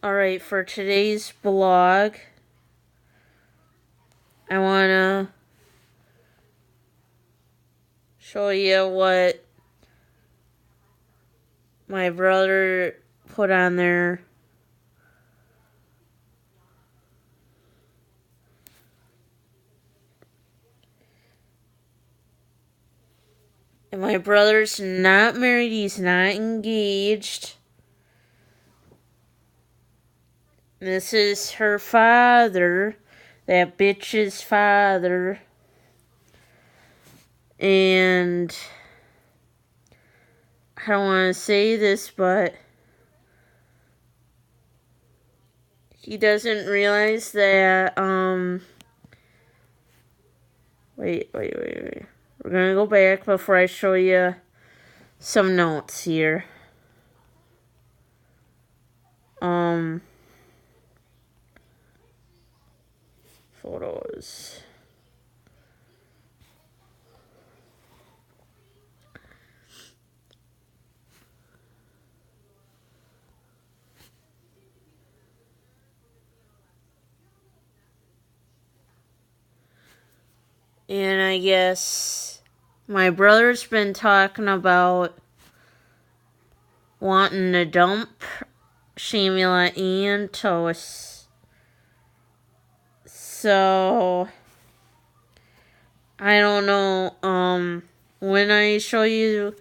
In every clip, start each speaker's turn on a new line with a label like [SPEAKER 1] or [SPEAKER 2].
[SPEAKER 1] Alright, for today's vlog, I want to show you what my brother put on there. And my brother's not married, he's not engaged. This is her father, that bitch's father. And I don't want to say this, but he doesn't realize that, wait. We're gonna go back before I show you some notes here. Photos. And I guess my brother's been talking about wanting to dump Shamila and Toast. So I don't know. When I show you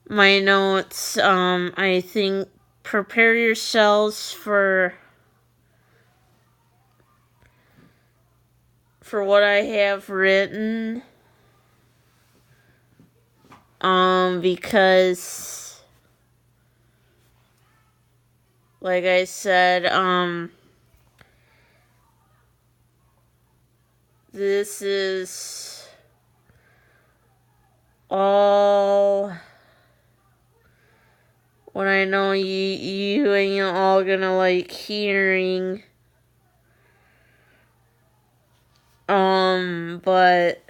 [SPEAKER 1] my notes, I think prepare yourselves for what I have written. Because like I said, this is all what I know you ain't all gonna like hearing. But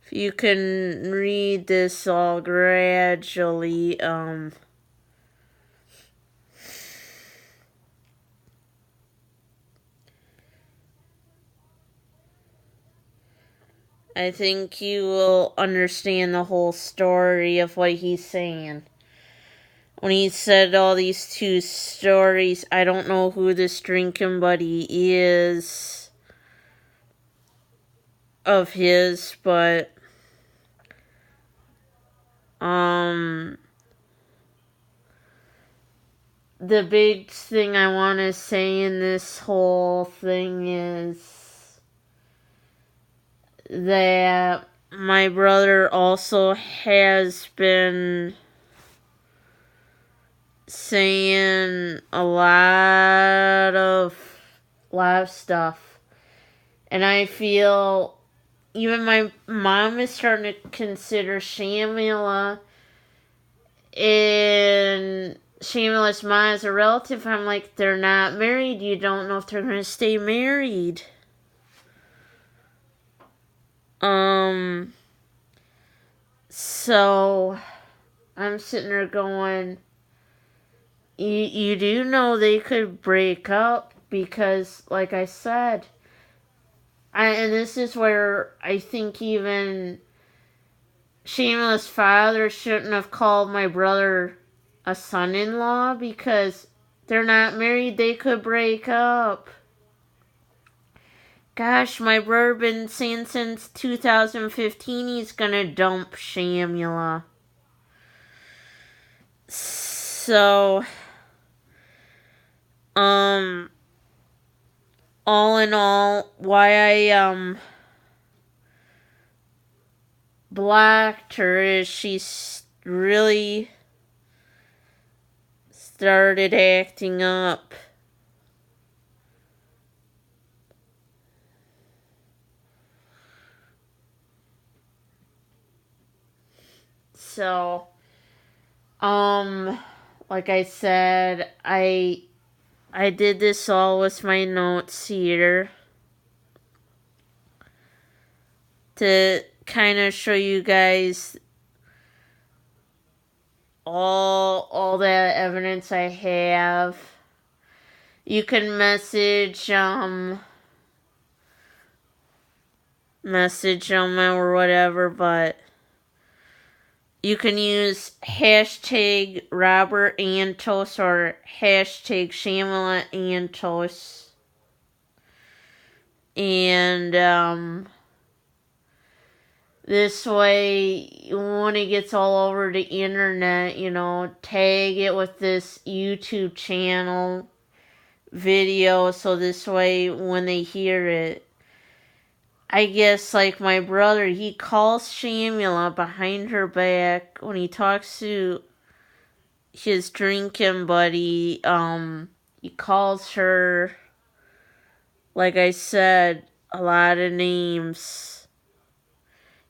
[SPEAKER 1] if you can read this all gradually, I think you will understand the whole story of what he's saying. When he said all these two stories, I don't know who this drinking buddy is of his, but the big thing I want to say in this whole thing is that my brother also has been saying a lot of stuff, and I feel even my mom is starting to consider Shamila and Shamila's mom as a relative. I'm like, they're not married. You don't know if they're going to stay married. So I'm sitting there going, you do know they could break up because, like I said, and this is where I think even Shamila's father shouldn't have called my brother a son-in-law because they're not married. They could break up. Gosh, my brother been saying since 2015 he's gonna dump Shamila. So, all in all, why I, blocked her is she's really started acting up. So, like I said, I did this all with my notes here to kind of show you guys all that evidence I have. You can message them or whatever, but you can use hashtag Robert Antos or hashtag Shamila Antos. And this way, when it gets all over the internet, tag it with this YouTube channel video, so this way when they hear it, I guess, like my brother, he calls Shamila behind her back when he talks to his drinking buddy. He calls her, like I said, a lot of names.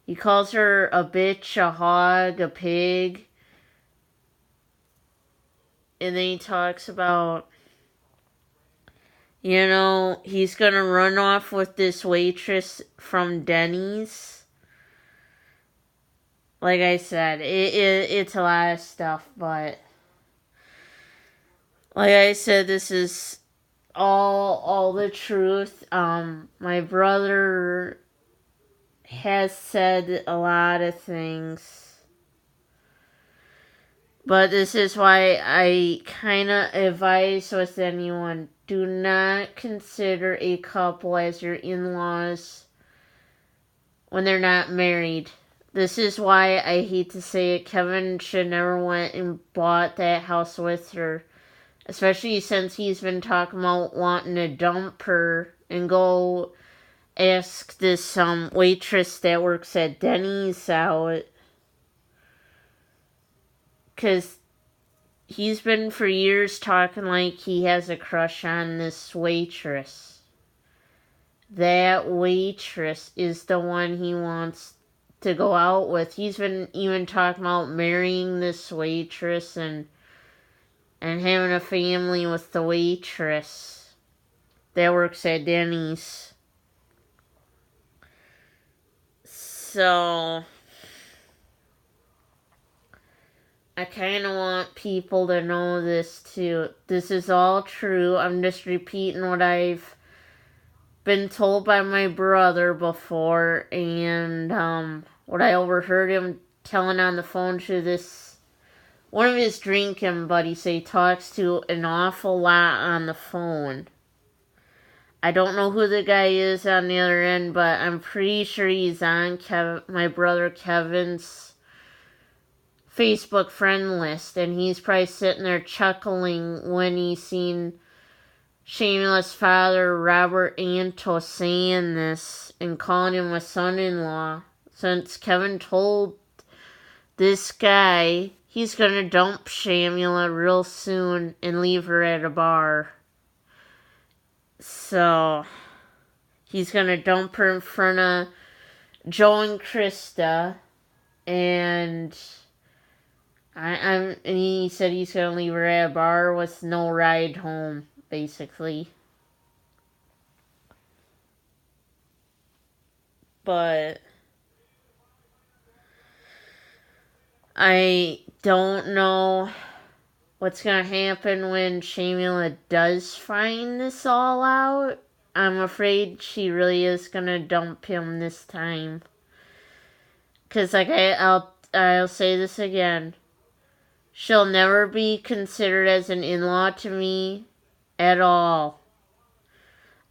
[SPEAKER 1] He calls her a bitch, a hog, a pig. And then he talks about, he's gonna run off with this waitress from Denny's. Like I said, it's a lot of stuff, but like I said, this is all the truth. My brother has said a lot of things, but this is why I kind of advise with anyone, do not consider a couple as your in-laws when they're not married. This is why I hate to say it, Kevin should never went and bought that house with her. Especially since he's been talking about wanting to dump her and go ask this waitress that works at Denny's out. Because he's been for years talking like he has a crush on this waitress. That waitress is the one he wants to go out with. He's been even talking about marrying this waitress and having a family with the waitress that works at Denny's. So I kind of want people to know this too. This is all true. I'm just repeating what I've been told by my brother before, and what I overheard him telling on the phone to this one of his drinking buddies. He talks to an awful lot on the phone. I don't know who the guy is on the other end, but I'm pretty sure he's on my brother Kevin's Facebook friend list, and he's probably sitting there chuckling when he's seen Shamila's father, Robert Antos, saying this and calling him a son-in-law, since Kevin told this guy he's gonna dump Shamila real soon and leave her at a bar. So he's gonna dump her in front of Joe and Krista, and and he said he's gonna leave her at a bar with no ride home, basically. But I don't know what's gonna happen when Shamila does find this all out. I'm afraid she really is gonna dump him this time. 'Cause like I'll say this again. She'll never be considered as an in-law to me at all.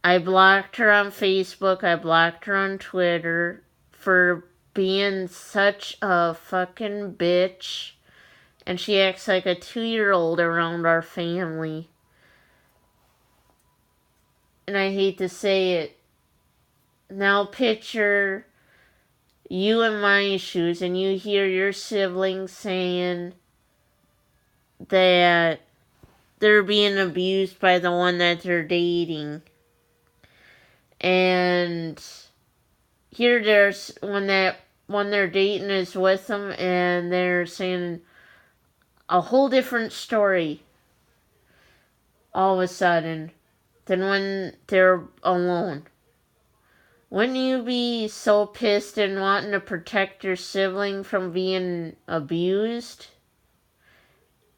[SPEAKER 1] I blocked her on Facebook. I blocked her on Twitter for being such a fucking bitch. And she acts like a 2-year-old around our family. And I hate to say it. Now picture you in my shoes and you hear your siblings saying that they're being abused by the one that they're dating. And here there's when they're dating is with them, and they're saying a whole different story all of a sudden than when they're alone. Wouldn't you be so pissed and wanting to protect your sibling from being abused?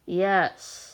[SPEAKER 1] Yes.